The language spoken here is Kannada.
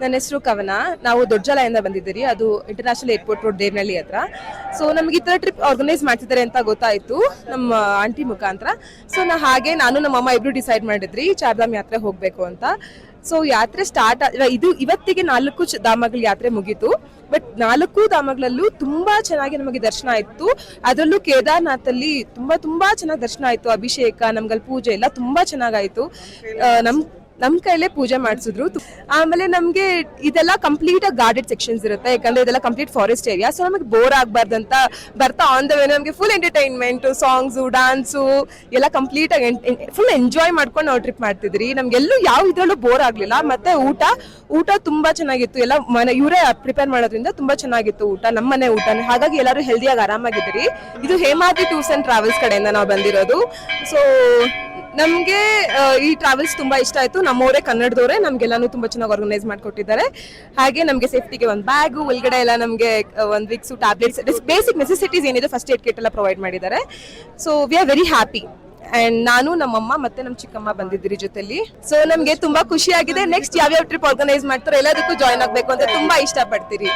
ನನ್ನ ಹೆಸರು ಕವನ. ನಾವು ದೊಡ್ಡಜಾಲೆಯಿಂದ ಬಂದಿದ್ದೀರಿ. ಅದು ಇಂಟರ್ನ್ಯಾಷನಲ್ ಏರ್ಪೋರ್ಟ್ ರೋಡ್ ದೇವನಹಳ್ಳಿ ಹತ್ರ. ಸೊ ನಮ್ಗೆ ಈ ತರ ಟ್ರಿಪ್ ಆರ್ಗನೈಸ್ ಮಾಡ್ತಿದ್ದಾರೆ ಅಂತ ಗೊತ್ತಾಯ್ತು ನಮ್ಮ ಆಂಟಿ ಮುಖಾಂತರ. ಸೊ ನಾನು ನಮ್ಮ ಅಮ್ಮ ಇಬ್ರು ಡಿಸೈಡ್ ಮಾಡಿದ್ರಿ ಚಾರ್ಧಾಮ್ ಯಾತ್ರೆ ಹೋಗ್ಬೇಕು ಅಂತ. ಸೊ ಯಾತ್ರೆ ಸ್ಟಾರ್ಟ್ ಇವತ್ತಿಗೆ 4 ಧಾಮಗಳ ಯಾತ್ರೆ ಮುಗೀತು. ಬಟ್ 4 ಧಾಮಗಳಲ್ಲೂ ತುಂಬಾ ಚೆನ್ನಾಗಿ ನಮಗೆ ದರ್ಶನ ಆಯ್ತು. ಅದರಲ್ಲೂ ಕೇದಾರ್ನಾಥ್ ಅಲ್ಲಿ ತುಂಬಾ ಚೆನ್ನಾಗಿ ದರ್ಶನ ಆಯ್ತು. ಅಭಿಷೇಕ, ನಮ್ಗಲ್ಲಿ ಪೂಜೆ ಎಲ್ಲ ತುಂಬಾ ಚೆನ್ನಾಗಾಯ್ತು. ನಮ್ ಕೈಲೇ ಪೂಜೆ ಮಾಡಿಸಿದ್ರು. ಆಮೇಲೆ ನಮ್ಗೆ ಇದೆಲ್ಲ ಕಂಪ್ಲೀಟ್ ಆಗಿ ಗಾರ್ಡೆಡ್ ಸೆಕ್ಷನ್ಸ್ ಇರುತ್ತೆ, ಯಾಕಂದ್ರೆ ಇದೆಲ್ಲ ಕಂಪ್ಲೀಟ್ ಫಾರೆಸ್ಟ್ ಏರಿಯಾ. ಸೊ ನಮಗೆ ಬೋರ್ ಆಗ್ಬಾರ್ದಂತ ಬರ್ತಾ ಆನ್ ದ ವೇ ನಮಗೆ ಫುಲ್ ಎಂಟರ್ಟೈನ್ಮೆಂಟ್, ಸಾಂಗ್ಸು, ಡಾನ್ಸು ಎಲ್ಲ ಕಂಪ್ಲೀಟ್ ಆಗಿ ಫುಲ್ ಎಂಜಾಯ್ ಮಾಡ್ಕೊಂಡು ನಾವು ಟ್ರಿಪ್ ಮಾಡ್ತಿದ್ರಿ. ನಮ್ಗೆಲ್ಲೂ ಯಾವ ಇದ್ರಲ್ಲೂ ಬೋರ್ ಆಗ್ಲಿಲ್ಲ. ಮತ್ತೆ ಊಟ ತುಂಬಾ ಚೆನ್ನಾಗಿತ್ತು. ಎಲ್ಲ ಇವರೇ ಪ್ರಿಪೇರ್ ಮಾಡೋದ್ರಿಂದ ತುಂಬಾ ಚೆನ್ನಾಗಿತ್ತು ಊಟ, ನಮ್ಮನೆ ಊಟನೇ. ಹಾಗಾಗಿ ಎಲ್ಲರೂ ಹೆಲ್ದಿಯಾಗಿ ಆರಾಮಾಗಿದ್ದೀರಿ. ಇದು ಹೇಮಾದ್ರಿ ಟೂರ್ಸ್ ಅಂಡ್ ಟ್ರಾವೆಲ್ಸ್ ಕಡೆಯಿಂದ ನಾವು ಬಂದಿರೋದು. ಸೊ ನಮ್ಗೆ ಈ ಟ್ರಾವೆಲ್ಸ್ ತುಂಬಾ ಇಷ್ಟ ಆಯ್ತು. ನಮ್ಮವರೇ ಕನ್ನಡದವರೇ ನಮ್ಗೆಲ್ಲಾನು ತುಂಬಾ ಚೆನ್ನಾಗಿ ಆರ್ಗನೈಸ್ ಮಾಡ್ಕೊಟ್ಟಿದ್ದಾರೆ. ಹಾಗೆ ನಮ್ಗೆ ಸೇಫ್ಟಿಗೆ ಒಂದು ಬ್ಯಾಗು, ಒಳಗಡೆ ಎಲ್ಲ ನಮ್ಗೆ ಒಂದು ವಿಕ್ಸು, ಟ್ಯಾಬ್ಲೆಟ್ಸ್, ಬೇಸಿಕ್ ನೆಸೆಸಿಟೀಸ್ ಏನಿದೆ ಫಸ್ಟ್ ಏಡ್ ಕಿಟ್ ಎಲ್ಲ ಪ್ರೊವೈಡ್ ಮಾಡಿದ್ದಾರೆ. So we are very happy. And ನಾನು, ನಮ್ಮಮ್ಮ ಮತ್ತೆ ನಮ್ಮ ಚಿಕ್ಕಮ್ಮ ಬಂದಿದ್ದೀರಿ ಜೊತೆಲಿ. ಸೊ ನಮ್ಗೆ ತುಂಬಾ ಖುಷಿ ಆಗಿದೆ. ನೆಕ್ಸ್ಟ್ ಯಾವ್ಯಾವ ಟ್ರಿಪ್ ಆರ್ಗನೈಸ್ ಮಾಡ್ತಾರೋ ಎಲ್ಲದಕ್ಕೂ ಜಾಯ್ನ್ ಆಗ್ಬೇಕು ಅಂತ ತುಂಬಾ ಇಷ್ಟ ಪಡ್ತೀರಿ.